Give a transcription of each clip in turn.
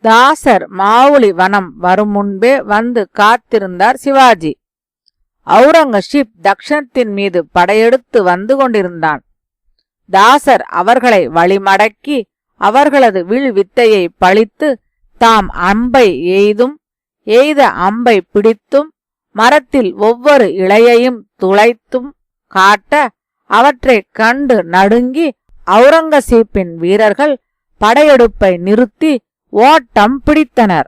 தாசர் மாவுளி வனம் வரும் முன்பே வந்து காத்திருந்தார் சிவாஜி. அவுரங்கசீப் தக்ஷணத்தின் மீது படையெடுத்து வந்து கொண்டிருந்தான். தாசர் அவர்களை வழிமடக்கி அவர்களது வில் வித்தையை பழித்து தாம் அம்பை எய்த அம்பை பிடித்தும் மரத்தில் ஒவ்வொரு இலையையும் துளைத்தும் காட்ட அவற்றைக் கண்டு நடுங்கி அவுரங்கசீப்பின் வீரர்கள் படையெடுப்பை நிறுத்தி ஓட்டம் பிடித்தனர்.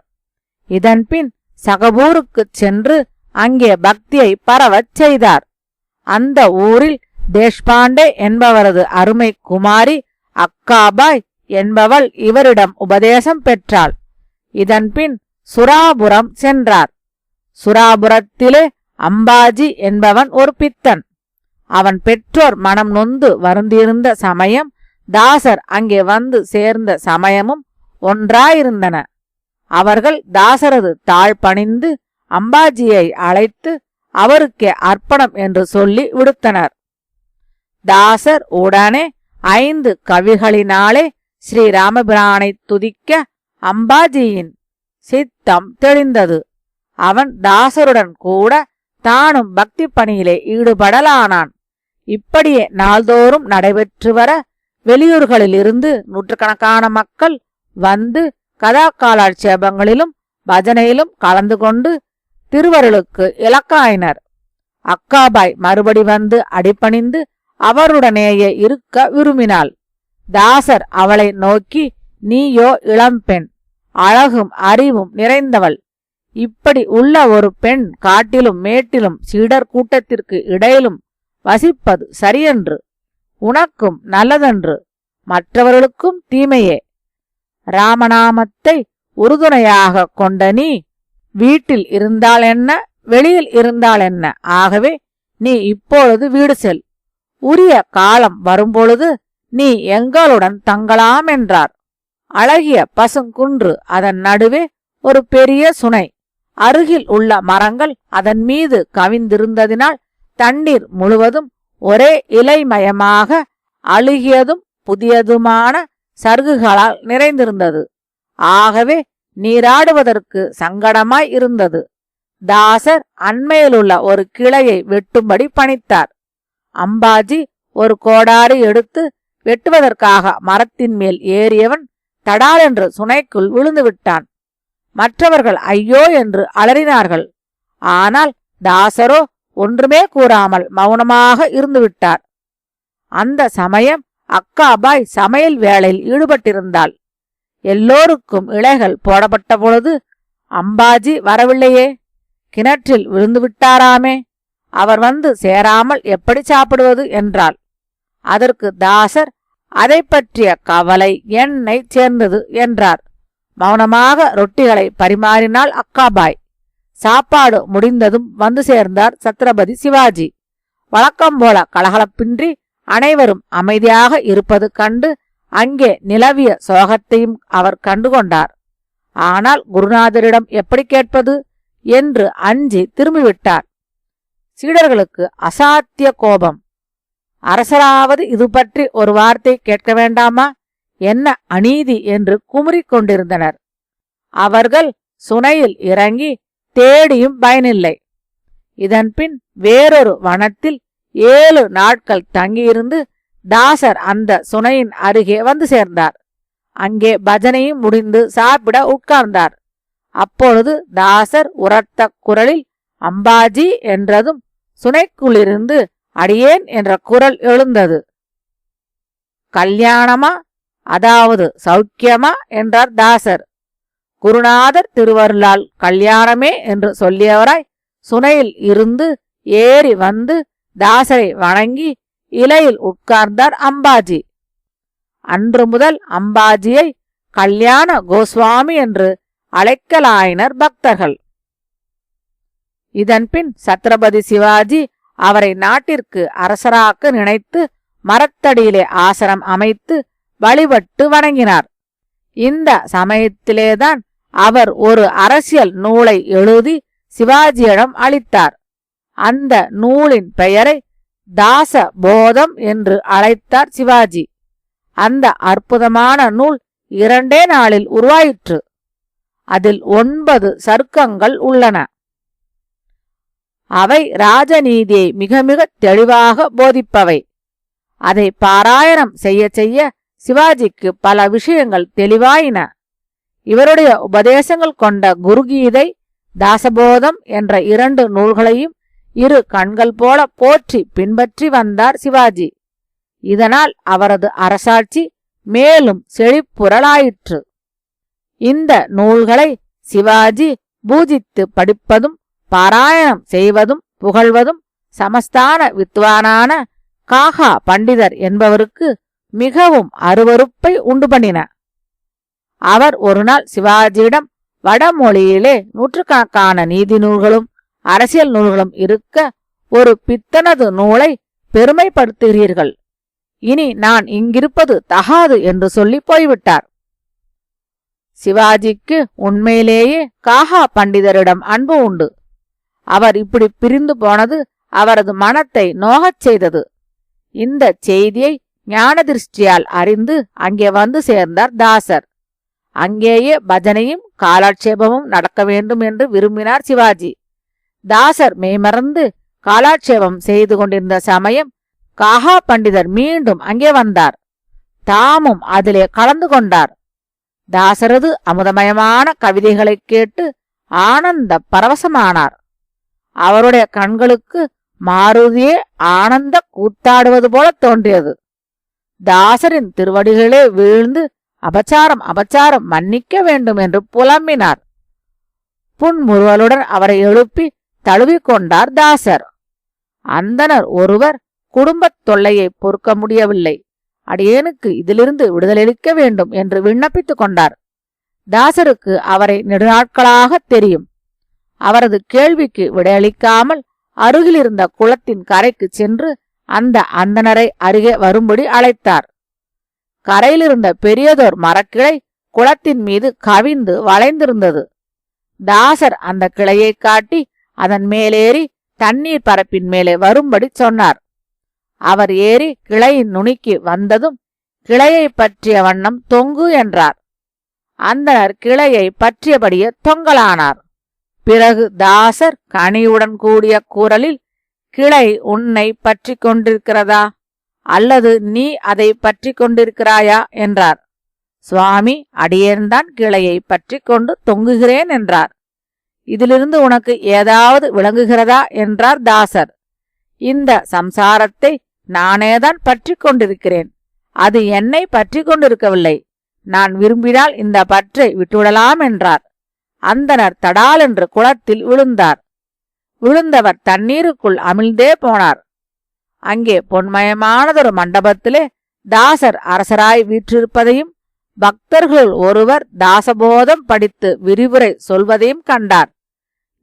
இதன்பின் சகபூருக்குச் சென்று அங்கே பக்தியை பரவச் செய்தார். அந்த ஊரில் தேஷ்பாண்டே என்பவரது அருமை குமாரி அக்காபாய் என்பவள் இவரிடம் உபதேசம் பெற்றாள். இதன்பின் சுராபுரம் சென்றார். சுராபுரத்திலே அம்பாஜி என்பவன் ஒரு பித்தன். அவன் பெற்றோர் மனம் நொந்து வருந்தியிருந்த சமயம் தாசர் அங்கே வந்து சேர்ந்த சமயமும் ஒன்றாயிருந்தன. அவர்கள் தாசரது தாழ் பணிந்து அம்பாஜியை அழைத்து அவருக்கே அர்ப்பணம் என்று சொல்லி விடுத்தனர். தாசர் உடனே 5 கவிகளினாலே ஸ்ரீராமபிரானை துதிக்க அம்பாஜியின் சித்தம் தெளிந்தது. அவன் தாசருடன் கூட தானும் பக்தி பணியிலே ஈடுபடலானான். இப்படியே நாள்தோறும் நடைபெற்று வர வெளியூர்களிலிருந்து நூற்றுக்கணக்கான மக்கள் வந்து கதா காலாட்சேபங்களிலும் பஜனையிலும் கலந்து கொண்டு திருவருளுக்கு இலக்காயினர். அக்காபாய் மறுபடி வந்து அடிபணிந்து அவருடனேயே இருக்க விரும்பினாள். தாசர் அவளை நோக்கி, நீயோ இளம்பெண், அழகும் அறிவும் நிறைந்தவள். இப்படி உள்ள ஒரு பெண் காட்டிலும் மேட்டிலும் சீடர் கூட்டத்திற்கு இடையிலும் வசிப்பது சரியன்று, உனக்கும் நல்லதன்று, மற்றவர்களுக்கும் தீமையே. ராமநாமத்தை உறுதுணையாக கொண்ட நீ வீட்டில் இருந்தால் என்ன, வெளியில் இருந்தால் என்ன, ஆகவே நீ இப்பொழுது வீடு செல். உரிய காலம் வரும்பொழுது நீ எங்களுடன் தங்கலாம் என்றார். அழகிய பசுங்குன்று, அதன் நடுவே ஒரு பெரிய சுனை, அருகில் உள்ள மரங்கள் அதன் மீது கவிந்திருந்ததினால் தண்ணீர் முழுவதும் ஒரே இலைமயமாக அழுகியதும் புதியதுமான சருகுகளால் நிறைந்திருந்தது. ஆகவே நீராடுவதற்கு சங்கடமாய் இருந்தது. தாசர் அண்மையிலுள்ள ஒரு கிளையை வெட்டும்படி பணித்தார். அம்பாஜி ஒரு கோடாரி எடுத்து வெட்டுவதற்காக மரத்தின் மேல் ஏறியவன் தடாலென்று சுனைக்குள் விழுந்து விட்டான். மற்றவர்கள் ஐயோ என்று அலறினார்கள். ஆனால் தாசரோ ஒன்றுமே கூறாமல் மௌனமாக இருந்துவிட்டார். அந்த சமயம் அக்காபாய் சமையல் வேளையில் ஈடுபட்டிருந்தாள். எல்லோருக்கும் இலைகள் போடப்பட்ட பொழுது, அம்பாஜி வரவில்லையே, கிணற்றில் விழுந்து விட்டாராமே, அவர் வந்து சேராமல் எப்படி சாப்பிடுவது என்றாள். அதற்கு தாசர், அதை பற்றிய கவலை என்னை சேர்ந்தது என்றார். மௌனமாக ரொட்டிகளை பரிமாறினாள் அக்காபாய். சாப்பாடு முடிந்ததும் வந்து சேர்ந்தார் சத்ரபதி சிவாஜி. வழக்கம்போல கலகலப்பின்றி அனைவரும் அமைதியாக இருப்பது கண்டு அங்கே நிலவிய சோகத்தையும் அவர் கண்டுகொண்டார். ஆனால் குருநாதரிடம் எப்படி கேட்பது என்று அஞ்சி திரும்பிவிட்டார். சீடர்களுக்கு அசாத்திய கோபம். அரசராவது இது பற்றி ஒரு வார்த்தை கேட்க வேண்டாமா, என்ன அநீதி என்று குமுறிக் கொண்டிருந்தனர். அவர்கள் சுனையில் இறங்கி தேடியும் பயனில்லை. இதன்பின் வேறொரு வனத்தில் 7 நாட்கள் தங்கியிருந்து தாசர் அந்த சுனையின் அருகே வந்து சேர்ந்தார். அங்கே பஜனையும் முடிந்து சாப்பிட உட்கார்ந்தார். அப்பொழுது தாசர் உரத்த குரலில் அம்பாஜி என்றதும் சுனைக்குள்ளிருந்து அடியேன் என்ற குரல் எழுந்தது. கல்யாணமா, அதாவது சௌக்கியமா என்றார் தாசர். குருநாதர் திருவருளால் கல்யாணமே என்று சொல்லியவராய் சுனையில் இருந்து ஏறி வந்து தாசரை வணங்கி இலையில் உட்கார்ந்தார் அம்பாஜி. அன்று முதல் அம்பாஜியை கல்யாண கோஸ்வாமி என்று அழைக்கலாயினர் பக்தர்கள். இதன்பின் சத்ரபதி சிவாஜி அவரை நாட்டிற்கு அரசராக்க நினைத்து மரத்தடியிலே ஆசனம் அமைத்து வழிபட்டு வணங்கினார். இந்த சமயத்திலேதான் அவர் ஒரு அரசியல் நூலை எழுதி சிவாஜியிடம் அளித்தார். அந்த நூலின் பெயரை தாச போதம் என்று அழைத்தார் சிவாஜி. அந்த அற்புதமான நூல் 2 நாளில் உருவாயிற்று. அதில் 9 சருக்கங்கள் உள்ளன. அவை ராஜநீதியை மிக மிக தெளிவாக போதிப்பவை. அதை பாராயணம் செய்ய செய்ய சிவாஜிக்கு பல விஷயங்கள் தெளிவாயின. இவருடைய உபதேசங்கள் கொண்ட குருகீதை, தாசபோதம் என்ற 2 நூல்களையும் இரு கண்கள் போல போற்றி பின்பற்றி வந்தார் சிவாஜி. இதனால் அவரது அரசாட்சி மேலும் செழிப்புறலாயிற்று. இந்த நூல்களை சிவாஜி பூஜித்து படிப்பதும் பாராயணம் செய்வதும் புகழ்வதும் சமஸ்தான வித்வானான காகா பண்டிதர் என்பவருக்கு மிகவும் அருவருப்பை உண்டு பண்ணின. அவர் ஒருநாள் சிவாஜியிடம் வடமொழியிலே நூற்றுக்கணக்கான நீதி நூல்களும் அரசியல் நூல்களும் இருக்க ஒரு பித்தனது நூலை பெருமைப்படுத்துகிறீர்கள், இனி நான் இங்கிருப்பது தகாது என்று சொல்லி போய்விட்டார். சிவாஜிக்கு உண்மையிலேயே காகா பண்டிதரிடம் அன்பு உண்டு. அவர் இப்படி பிரிந்து போனது அவரது மனத்தை நோகச் செய்தது. இந்த செய்தியை ஞான திருஷ்டியால் அறிந்து அங்கே வந்து சேர்ந்தார் தாசர். அங்கேயே பஜனையும் காலாட்சேபமும் நடக்க வேண்டும் என்று விரும்பினார் சிவாஜி. தாசர் மெய்மறந்து காலாட்சேபம் செய்து கொண்டிருந்த சமயம் காகா பண்டிதர் மீண்டும் அங்கே வந்தார். தாமும் அதிலே கலந்து கொண்டார். தாசரது அமுதமயமான கவிதைகளைக் கேட்டு ஆனந்த பரவசமானார். அவருடைய கண்களுக்கு மாருதியே ஆனந்த கூத்தாடுவது போல தோன்றியது. தாசரின் திருவடிகளே வீழ்ந்து அபச்சாரம் அபச்சாரம் மன்னிக்க வேண்டும் என்று புலம்பினார். புன்முறுவலுடன் அவரை எழுப்பி தழுவிக்கொண்டார் தாசர். அந்தனர் ஒருவர் குடும்பத் தொல்லையை பொறுக்க முடியவில்லை, அடியேனுக்கு இதிலிருந்து விடுதலளிக்க வேண்டும் என்று விண்ணப்பித்துக் கொண்டார். தாசருக்கு அவரை நெடுநாட்களாக தெரியும். அவரது கேள்விக்கு விடையளிக்காமல் அருகிலிருந்த குளத்தின் கரைக்கு சென்று அந்த அந்தனரை அருகே வரும்படி அழைத்தார். கரையிலிருந்த பெரியதோர் மரக்கிளை குளத்தின் மீது கவிந்து வளைந்திருந்தது. தாசர் அந்த கிளையை காட்டி அதன் மேலேறி தண்ணீர் பரப்பின் மேலே வரும்படி சொன்னார். அவர் ஏறி கிளையின் நுனிக்கு வந்ததும் கிளையை பற்றிய வண்ணம் தொங்கு என்றார். அந்தனர் கிளையை பற்றியபடியே தொங்கலானார். பிறகு தாசர் கனியுடன் கூடிய குரலில், கிளை உன்னை பற்றி கொண்டிருக்கிறதா அல்லது நீ அதை பற்றி கொண்டிருக்கிறாயா என்றார். சுவாமி, அடியேன்தான் கிளையை பற்றி கொண்டு தொங்குகிறேன் என்றார். இதிலிருந்து உனக்கு ஏதாவது விளங்குகிறதா என்றார் தாசர். இந்த சம்சாரத்தை நானேதான் பற்றி கொண்டிருக்கிறேன், அது என்னை பற்றி கொண்டிருக்கவில்லை. நான் விரும்பினால் இந்த பற்றை விட்டுவிடலாம் என்றார். அந்தனர் தடால் என்று குளத்தில் விழுந்தார். விழுந்தவர் தண்ணீருக்குள் அமிழ்ந்தே போனார். அங்கே பொன்மயமானதொரு மண்டபத்திலே தாசர் அரசராய் வீற்றிருப்பதையும் பக்தர்கள் ஒருவர் தாசபோதம் படித்து விரிவுரை சொல்வதையும் கண்டார்.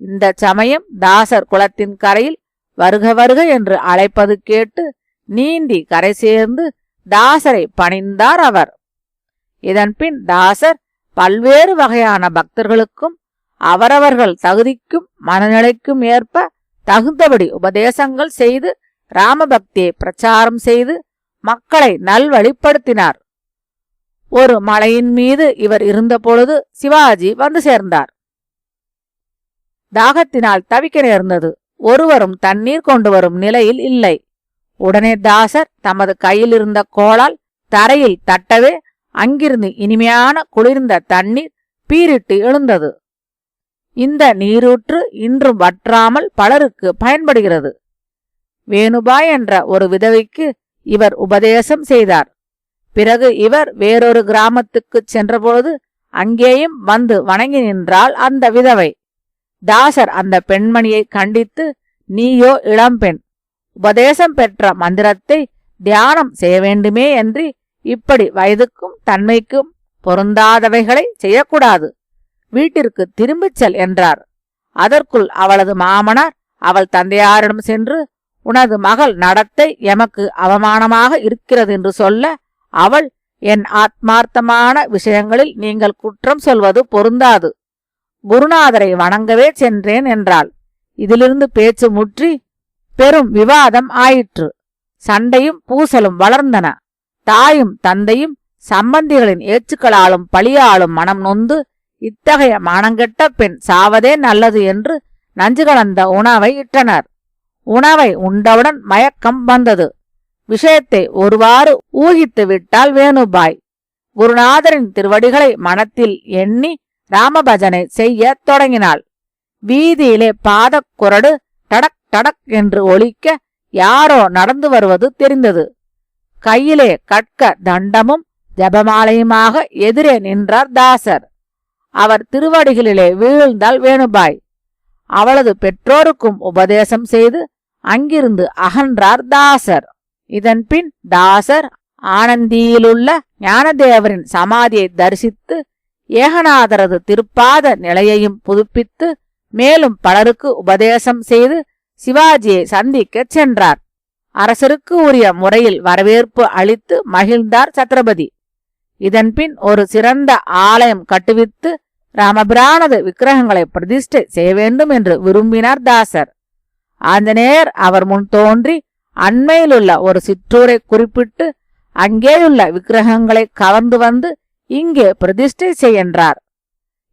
இந்த சமயம் தாசர் குளத்தின் கரையில் வருக வருக என்று அழைப்பது கேட்டு நீந்தி கரை சேர்ந்து தாசரை பணிந்தார் அவர். இதன்பின் தாசர் பல்வேறு வகையான பக்தர்களுக்கும் அவரவர்கள் தகுதிக்கும் மனநிலைக்கும் ஏற்ப தகுந்தபடி உபதேசங்கள் செய்து ராமபக்தியை பிரச்சாரம் செய்து மக்களை நல்வழிப்படுத்தினார். ஒரு மலையின் மீது இவர் இருந்தபொழுது சிவாஜி வந்து சேர்ந்தார். தாகத்தினால் தவிக்க நேர்ந்தது. ஒருவரும் தண்ணீர் கொண்டு வரும் நிலையில் இல்லை. உடனே தாசர் தமது கையில் இருந்த கோலால் தரையில் தட்டவே அங்கிருந்து இனிமையான குளிர்ந்த தண்ணீர் பீரிட்டு எழுந்தது. இந்த நீரூற்று இன்றும் வற்றாமல் பலருக்கு பயன்படுகிறது. வேணுபாய் என்ற ஒரு விதவைக்கு இவர் உபதேசம் செய்தார். பிறகு இவர் வேறொரு கிராமத்துக்குச் சென்றபோது அங்கேயும் வந்து வணங்கி நின்றாள் அந்த விதவை. தாசர் அந்த பெண்மணியை கண்டித்து, நீயோ இளம்பெண், உபதேசம் பெற்ற மந்திரத்தை தியானம் செய்ய வேண்டுமே என்று இப்படி வயதுக்கும் தன்மைக்கும் பொருந்தாதவைகளை செய்யக்கூடாது, வீட்டிற்கு திரும்பிச் செல் என்றார். அதற்குள் அவளது மாமனார் அவள் தந்தையாரிடம் சென்று, உனது மகள் நடத்தை எமக்கு அவமானமாக இருக்கிறது என்று சொல்ல, அவள், என் ஆத்மார்த்தமான விஷயங்களில் நீங்கள் குற்றம் சொல்வது பொருந்தாது, குருநாதரை வணங்கவே சென்றேன் என்றாள். இதிலிருந்து பேச்சு முற்றி பெரும் விவாதம் ஆயிற்று. சண்டையும் பூசலும் வளர்ந்தன. தாயும் தந்தையும் சம்பந்திகளின் ஏச்சுக்களாலும் பழியாலும் மனம் நொந்து இத்தகைய மானங்கெட்ட பெண் சாவதே நல்லது என்று நஞ்சு கலந்த உணவை இட்டனர். உணவை உண்டவுடன் மயக்கம் வந்தது. விஷயத்தை ஒருவாறு ஊகித்து விட்டாள் வேணுபாய். குருநாதரின் திருவடிகளை மனத்தில் எண்ணி ராமபஜனை செய்ய தொடங்கினாள். வீதியிலே பாதக்குரடு டடக் டடக் என்று ஒலிக்க யாரோ நடந்து வருவது தெரிந்தது. கையிலே கட்க தண்டமும் ஜபமாலையுமாக எதிரே நின்றார் தாசர். அவர் திருவடிகளிலே வீழ்ந்தாள் வேணுபாய். அவளது பெற்றோருக்கும் உபதேசம் செய்து அங்கிருந்து அகன்றார் தாசர். இதன்பின் தாசர் ஆனந்தியிலுள்ள ஞானதேவரின் சமாதியை தரிசித்து ஏகநாதரது திருப்பாத நிலையையும் புதுப்பித்து மேலும் பலருக்கு உபதேசம் செய்து சிவாஜியை சந்திக்கச் சென்றார். அரசருக்கு உரிய முறையில் வரவேற்பு அளித்து மகிழ்ந்தார் சத்ரபதி. இதன்பின் ஒரு சிறந்த ஆலயம் கட்டுவித்து ராமபிரானது விக்கிரகங்களை பிரதிஷ்டை செய்ய வேண்டும் என்று விரும்பினார் தாசர். ஆஞ்சநேயர் அவர் முன் தோன்றி அண்மையிலுள்ள ஒரு சிற்றூரை குறிப்பிட்டு அங்கேயுள்ள விக்கிரகங்களை கவர்ந்து வந்து இங்கே பிரதிஷ்டை செய்கின்றார்.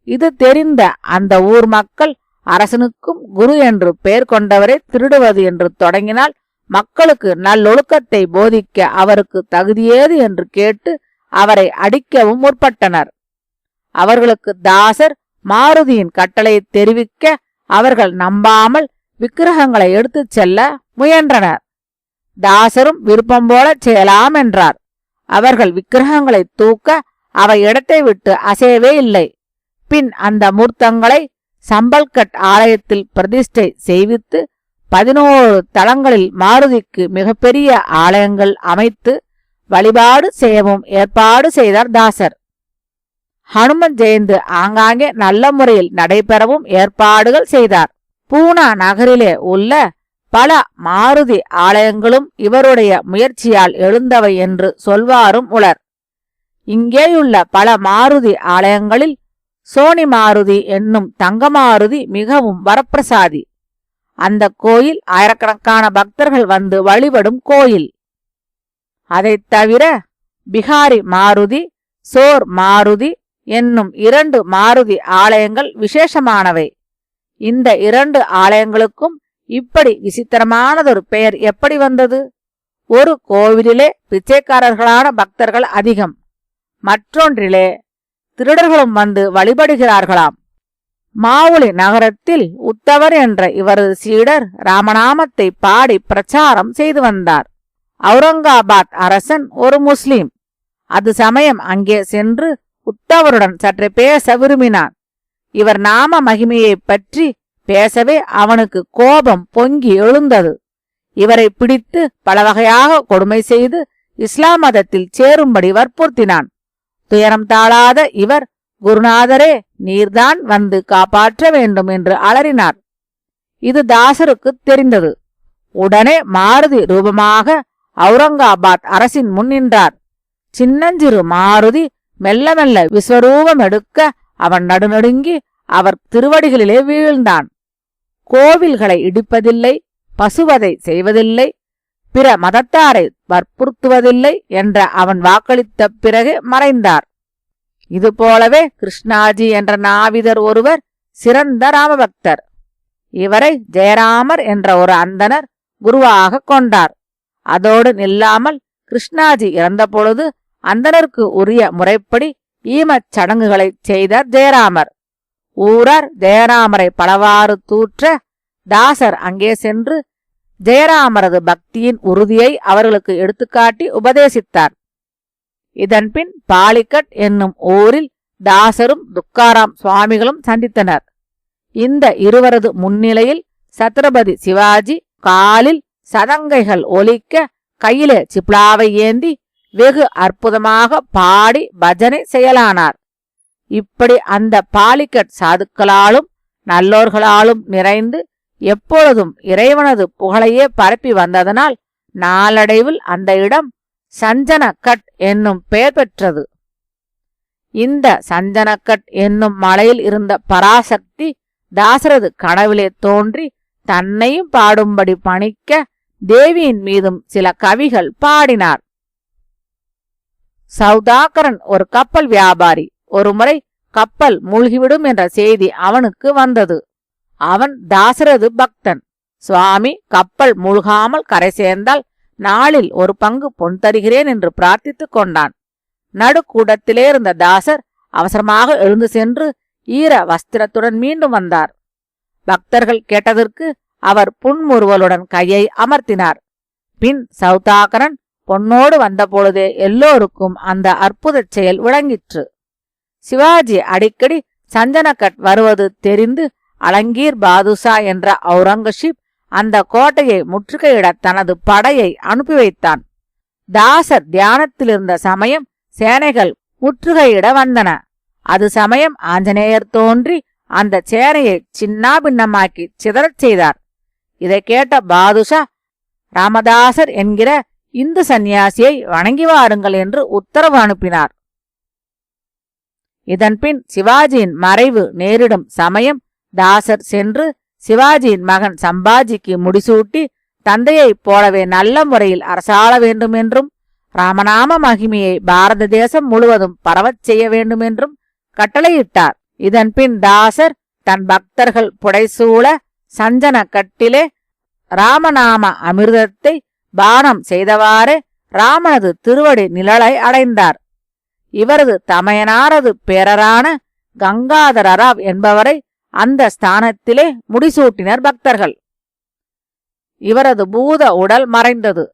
இது தெரிந்த அந்த ஊர் மக்கள் அரசனுக்கும் குரு என்று பெயர் கொண்டவரை திருடுவது என்று தொடங்கினால் மக்களுக்கு நல்லொழுக்கத்தை போதிக்க அவருக்கு தகுதியேது என்று கேட்டு அவரை அடிக்கவும் முற்பட்டனர். அவர்களுக்கு தாசர் மாருதியின் கட்டளையை தெரிவிக்க அவர்கள் நம்பாமல் விக்கிரகங்களை எடுத்துச் செல்ல முயன்றனர். தாசரும் விருப்பம் போல செய்யலாம் என்றார். அவர்கள் விக்கிரகங்களை தூக்க அவை இடத்தை விட்டு அசையவே இல்லை. பின் அந்த மூர்த்தங்களை சம்பல்கட் ஆலயத்தில் பிரதிஷ்டை செய்வித்து 11 தலங்களில் மாருதிக்கு மிகப்பெரிய ஆலயங்கள் அமைத்து வழிபாடு செய்யவும் ஏற்பாடு செய்தார் தாசர். ஹனுமன் ஜெயந்தி ஆங்காங்கே நல்ல முறையில் நடைபெறவும் ஏற்பாடுகள் செய்தார். பூனா நகரிலே உள்ள பல மாருதி ஆலயங்களும் இவருடைய முயற்சியால் எழுந்தவை என்று சொல்வாரும் உளர். இங்கேயுள்ள பல மாருதி ஆலயங்களில் சோனி மாருதி என்னும் தங்கமாருதி மிகவும் வரப்பிரசாதி. அந்த கோயில் ஆயிரக்கணக்கான பக்தர்கள் வந்து வழிபடும் கோயில். அதைத் தவிர பிகாரி மாருதி, சோர் மாருதி என்னும் 2 மாருதி ஆலயங்கள் விசேஷமானவை. இந்த 2 ஆலயங்களுக்கும் இப்படி விசித்திரமானதொரு பெயர் எப்படி வந்தது? ஒரு கோவிலிலே பிச்சைக்காரர்களான பக்தர்கள் அதிகம், மற்றொன்றிலே திருடர்களும் வந்து வழிபடுகிறார்களாம். மாவுளி நகரத்தில் உத்தவர் என்ற இவரது சீடர் ராமநாமத்தை பாடி பிரச்சாரம் செய்து வந்தார். அவுரங்காபாத் அரசன் ஒரு முஸ்லிம். அது சமயம் அங்கே சென்று உத்தவருடன் சற்று பேச விரும்பினான். இவர் நாம மகிமையை பற்றி பேசவே அவனுக்கு கோபம் பொங்கி எழுந்தது. இவரை பிடித்து பல வகையாக கொடுமை செய்து இஸ்லாம் மதத்தில் சேரும்படி வற்புறுத்தினான். துயரம் தாழாத இவர், குருநாதரே, நீர்தான் வந்து காப்பாற்ற வேண்டும் என்று அலறினார். இது தாசருக்கு தெரிந்தது. உடனே மாருதி ரூபமாக அவுரங்காபாத் அரசின் முன் நின்றார். சின்னஞ்சிறு மாருதி மெல்ல மெல்ல விஸ்வரூபம் எடுக்க அவன் நடுநடுங்கி அவர் திருவடிகளிலே வீழ்ந்தான். கோவில்களை இடிப்பதில்லை, பசுவதை செய்வதில்லை, பிற மதத்தாரை வற்புறுத்துவதில்லை என்ற அவன் வாக்களித்த பிறகு மறைந்தார். இதுபோலவே கிருஷ்ணாஜி என்ற நாவிதர் ஒருவர் சிறந்த ராமபக்தர். இவரை ஜெயராமர் என்ற ஒரு அந்தனர் குருவாக கொண்டார். அதோடு நில்லாமல் கிருஷ்ணாஜி இறந்தபொழுது அந்தனருக்கு உரிய முறைப்படி ஈமச் சடங்குகளைச் செய்தார் ஜெயராமர். ஊரார் ஜெயராமரை பலவாறு தூற்ற தாசர் அங்கே சென்று ஜெயராமரது பக்தியின் உறுதியை அவர்களுக்கு எடுத்துக்காட்டி உபதேசித்தார். இதன்பின் பாலிகட் என்னும் ஊரில் தாசரும் துக்காராம் சுவாமிகளும் சந்தித்தனர். இந்த இருவரது முன்னிலையில் சத்ரபதி சிவாஜி காலில் சதங்கைகள் ஒலிக்க கையிலே சிப்ளாவை ஏந்தி வெகு அற்புதமாக பாடி பஜனை செய்யலானார். இப்படி அந்த பாலிகட் சாதுக்களாலும் நல்லோர்களாலும் நிறைந்து எப்பொழுதும் இறைவனது புகழையே பரப்பி வந்ததனால் நாளடைவில் அந்த இடம் சஞ்சனக்கட் என்னும் பெயர் பெற்றது. இந்த சஞ்சனக்கட் என்னும் மலையில் இருந்த பராசக்தி தாசரது கனவிலே தோன்றி தன்னையும் பாடும்படி பணிக்க தேவியின் மீதும் சில கவிகள் பாடினார். சௌதாகரன் ஒரு கப்பல் வியாபாரி. ஒருமுறை கப்பல் மூழ்கிவிடும் என்ற செய்தி அவனுக்கு வந்தது. அவன் தாசரது பக்தன். சுவாமி கப்பல் மூழ்காமல் கரை சேர்ந்தால் நாளில் ஒரு பங்கு பொன் தருகிறேன் என்று பிரார்த்தித்துக் கொண்டான். நடுக்கூடத்திலே இருந்த தாசர் அவசரமாக எழுந்து சென்று ஈர வஸ்திரத்துடன் மீண்டும் வந்தார். பக்தர்கள் கேட்டதற்கு அவர் புன்முறுவலுடன் கையை அமர்த்தினார். பின் சௌதாகரன் பொன்னோடு வந்தபொழுதே எல்லோருக்கும் அந்த அற்புதச் செயல் விளங்கிற்று. சிவாஜி அடிக்கடி சஞ்சனகட் வருவது தெரிந்து அலங்கீர் பாதுஷா என்ற அவுரங்கசீப் அந்த கோட்டையை முற்றுகையிட தனது படையை அனுப்பி வைத்தான். தாசர் தியானத்திலிருந்த சமயம் சேனைகள் முற்றுகையிட வந்தன. அது சமயம் ஆஞ்சநேயர் தோன்றி அந்த சேனையை சின்னாபின்னமாக்கி சிதறச் செய்தார். இதை கேட்ட பாதுஷா ராமதாசர் என்கிற இந்து சந்நியாசியை வணங்கி வாருங்கள் என்று உத்தரவு அனுப்பினார். இதன்பின் சிவாஜியின் மறைவு நேரிடும் சமயம் தாசர் சென்று சிவாஜியின் மகன் சம்பாஜிக்கு முடிசூட்டி தந்தையைப் போலவே நல்ல முறையில் அரசாள வேண்டுமென்றும் ராமநாம மகிமையை பாரத தேசம் முழுவதும் பரவச் செய்ய வேண்டுமென்றும் கட்டளையிட்டார். இதன்பின் தாசர் தன் பக்தர்கள் புடைசூழ சஞ்சன கட்டிலே ராமநாம அமிர்தத்தை பானம் செய்தவாறே ராமனது திருவடி நிழலை அடைந்தார். இவரது தமையனாரது பேரரான கங்காதரராவ் என்பவரை அந்த ஸ்தானத்திலே முடிசூட்டினர் பக்தர்கள். இவரது பூத உடல் மறைந்தது.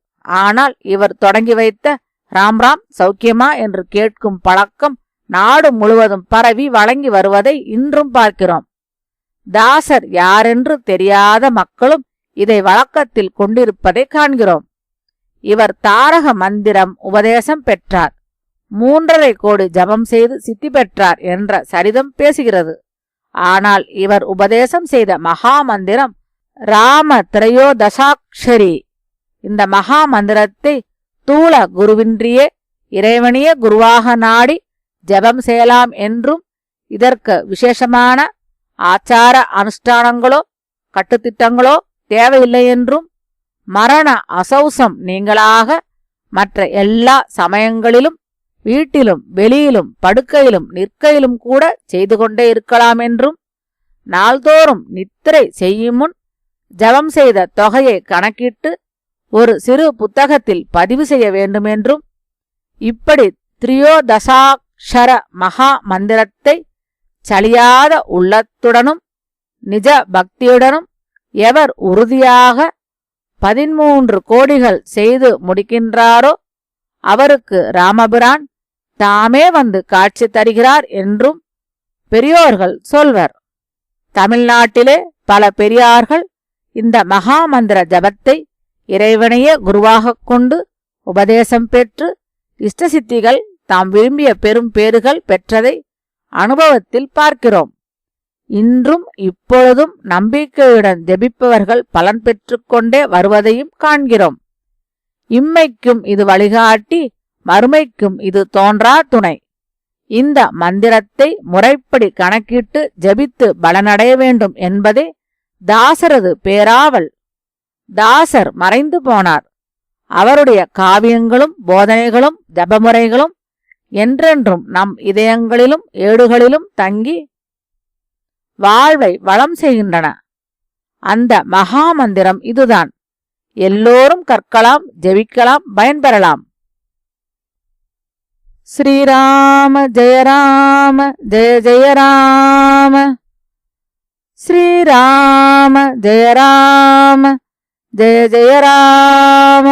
ஆனால் இவர் தொடங்கி வைத்த ராம் ராம் சௌக்கியமா என்று கேட்கும் பழக்கம் நாடு முழுவதும் பரவி வழங்கி வருவதை இன்றும் பார்க்கிறோம். தாசர் யாரென்று தெரியாத மக்களும் இதை வழக்கத்தில் கொண்டிருப்பதை காண்கிறோம். இவர் தாரக மந்திரம் உபதேசம் பெற்றார். 3.5 கோடி ஜபம் செய்து சித்தி பெற்றார் என்ற சரிதம் பேசுகிறது. ஆனால் இவர் உபதேசம் செய்த மகா மந்திரம் ராம திரையோதசாட்சரி. இந்த மகா மந்திரத்தை தூள குருவின்றியே இறைவனையே குருவாக நாடி ஜபம் செய்யலாம் என்றும் இதற்கு விசேஷமான ஆச்சார அனுஷ்டானங்களோ கட்டுத்திட்டங்களோ தேவையில்லை என்றும் மரண அசௌசம் நீங்களாக மற்ற எல்லா சமயங்களிலும் வீட்டிலும் வெளியிலும் படுக்கையிலும் நிற்கையிலும் கூட செய்து கொண்டே இருக்கலாம் என்றும் நாள்தோறும் நித்திரை செய்யும் முன் ஜபம் செய்த தொகையை கணக்கிட்டு ஒரு சிறு புத்தகத்தில் பதிவு செய்ய வேண்டுமென்றும் இப்படி திரியோதசாக்ஷர மகா மந்திரத்தை சலியாத உள்ளத்துடனும் நிஜ பக்தியுடனும் எவர் உறுதியாக 13 கோடிகள் செய்து முடிக்கின்றாரோ அவருக்கு ராமபிரான் தாமே வந்து காட்சி தருகிறார் என்றும் பெரியோர்கள் சொல்வர். தமிழ்நாட்டிலே பல பெரியார்கள் இந்த மகா மந்திர ஜபத்தை இறைவனையே குருவாகக் கொண்டு உபதேசம் பெற்று இஷ்டசித்திகள் தாம் விரும்பிய பெரும் பேறுகள் பெற்றதை அனுபவத்தில் பார்க்கிறோம். இன்றும் இப்பொழுதும் நம்பிக்கையுடன் ஜெபிப்பவர்கள் பலன் பெற்றுக்கொண்டே வருவதையும் காண்கிறோம். இம்மைக்கும் இது வழிகாட்டி, மறுமைக்கும் இது தோன்றா துணை. இந்த மந்திரத்தை முறைப்படி கணக்கிட்டு ஜெபித்து பலனடைய வேண்டும் என்பதே தாசரது பேராவல். தாசர் மறைந்து போனார். அவருடைய காவியங்களும் போதனைகளும் ஜபமுறைகளும் என்றென்றும் நம் இதயங்களிலும் ஏடுகளிலும் தங்கி வாழ்வை வளம் செய்கின்றன. அந்த மகா மந்திரம் இதுதான். எல்லோரும் கற்கலாம், ஜெபிக்கலாம், பயன்பெறலாம். ஸ்ரீராம ஜெய ராம ஜெய ஜெய ராம. ஸ்ரீராம ஜெய ராம ஜெய ஜெய ராம.